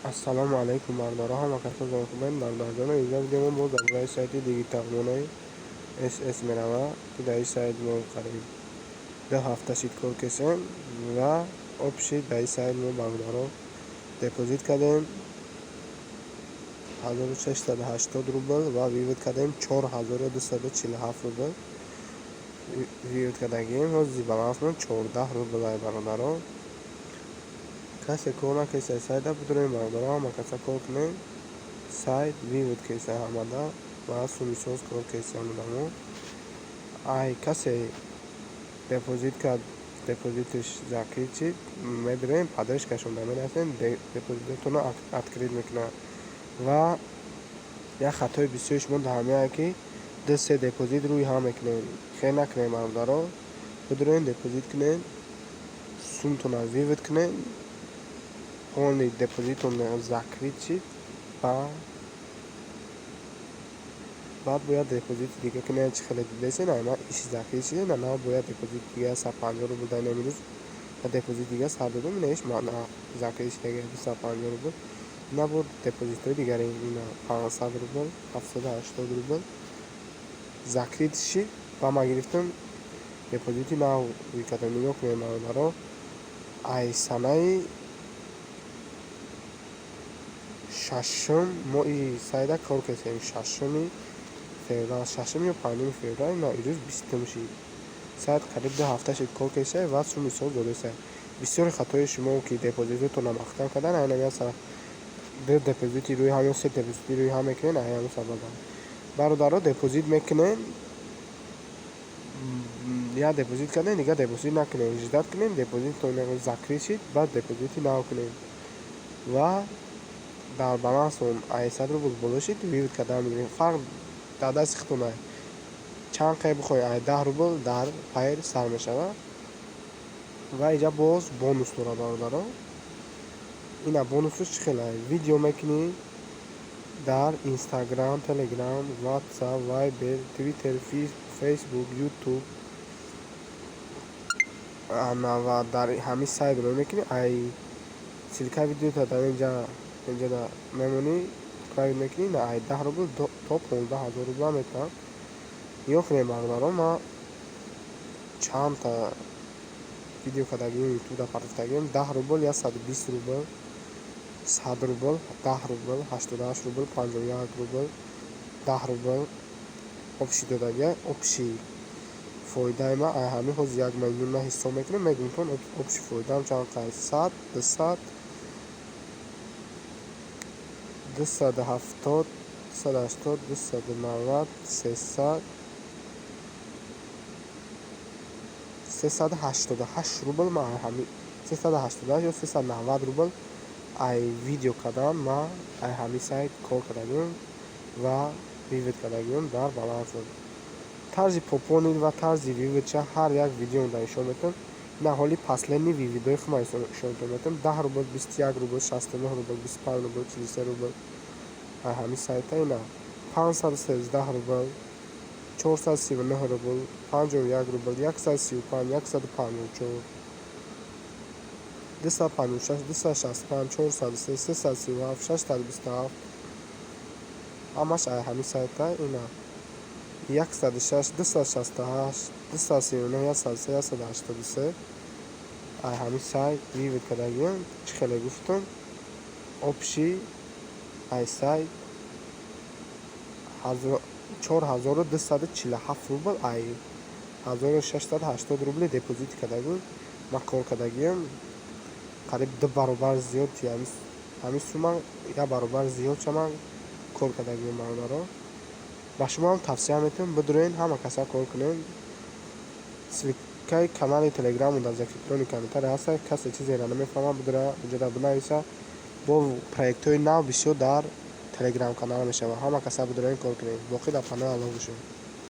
Assalomu alaykum mardora, hamma kasblar men Nardozjon. Izlab bu darvoy sayti digitalmonay SS merhaba. Kudai sayt mo qarib. Da hafta shit kor kesen va общий дай sayt mo bagdaro depozit kadem 1680 rubl va vivod kadem 4247 rubl. Vivod kadagim hozi balans mo 14 rubl ay bagdaro. کسی کار نکرده سایت بدونیم مردم هم کسی کار کنه سایت ویود کسی همه و سومیشوز کار کسی همه ای کسی دپوزیت کرد دپوزیتش زاکی چی میبریم پادرش کشون دامن هستن دپوزیتتون رو اتکرید میکنه و یا خطای بسیارش مند همه که دست دپوزیت روی هم میکنیم خیلی نکنیم مردم بدونیم دپوزیت کنیم سومتون رو ویود کنیم only deposit on zakryci بعد باید دپوزیت دیگه کنه چه خیلی دیگه نه ما ایش zakryci نه باید دپوزیت دیگه 150 روبل دادن امروز و دپوزیت دیگه 100 روبل میشه ما نه zakryci دیگه 250 روبل نه بود دپوزیت دیگه اینا 500 روبل 780 روبل zakryci با ما گرفتم دپوزیتی نه ویکاتو نگاه کنیم رو ای سنای ششم ما این سایت کار کردیم ششمی فوریه ششمی و پنجم فوریه نه ایروز 20 میشه سایت قریب 2 هفته شد کار کرده و سومی سال درسته بسیار خطای شما که دپوزیتتون رو مختم کردن اینا مثلا دو دپوزیتی روی همون سه دپوزیتی روی هم میکنین اینا سبب برادرها دپوزیت میکنین یا دپوزیت کردن دیگه دپوزیت نکنین اجازه کنین دپوزیتتون رو ذکری شید بعد دپوزیتی نکنین و در بالانس اون 800 روبل بولشید ویود کردن میگیرین فرق در دستتونه چند قیب بخوای 10 روبل در پیر سر میشود و اینجا باز بونوس داره اینا بونوسش چه خیلی ویدیو میکنی در اینستاگرام تلگرام واتساپ وایبر توییتر فیسبوک یوتیوب و در همین سایت رو میکنی ای سیلکا ویدیو تا در اینجا دا میمونی کاری میکنی نه ای 10 روبل تا 15000 روبل میتونم یا کنیم بردارم ما چند تا ویدیو کدagیم تو دا پرفتگیم 10 روبل یا 120 روبل 100 روبل 10 روبل 88 روبل 51 روبل 10 روبل общий додагия общий фоидаи ма ай ҳамин ҳоз 1 миллион ма ҳисоб мекунем мегӯем тон общий фоидаам чанд қай 100 200 270 280 290 300 388 рубл ма ай ҳамин 388 ё 390 рубл ай видео кадан ма ай ҳамин сайт кор кардагим ва вивед кардагим дар баланс тарзи пополнид ва тарзи виведча ҳар як видеода нишон метавонам на ҳоли последни виведои хума нишон метавонам 10 рубл 21 рубл 69 рубл 25 рубл 43 рубл ай ҳамин сайта ина 513 рубл 439 рубл 51 рубл 135 154 256 265 403 337 627 ҳамаш ай ҳамин сайта ина 106 268 239 103 183 ай ҳамин сайт вивед кардагим чӣ хеле гуфтам общий ай сайт 4247 рубл ай 1680 рубли депозит кардагим ма кор кардагим қариб 2 баробар зиёд ҳамин сума 1 баробар зиёдша ман кор кардагим мардоро ба шумо ҳам тавсия метавонам бидурен ҳама каса кор кунем ссилкаи канали телеграму дар закреплении комментарий ҳаст касе чизеро намефаҳмад бидура инҷода бинависа бо проектҳои нав бисёр дар телеграм канал мешавад ҳама каса бидурен кор кунем боқӣ дар паноҳи аллоҳ бошед.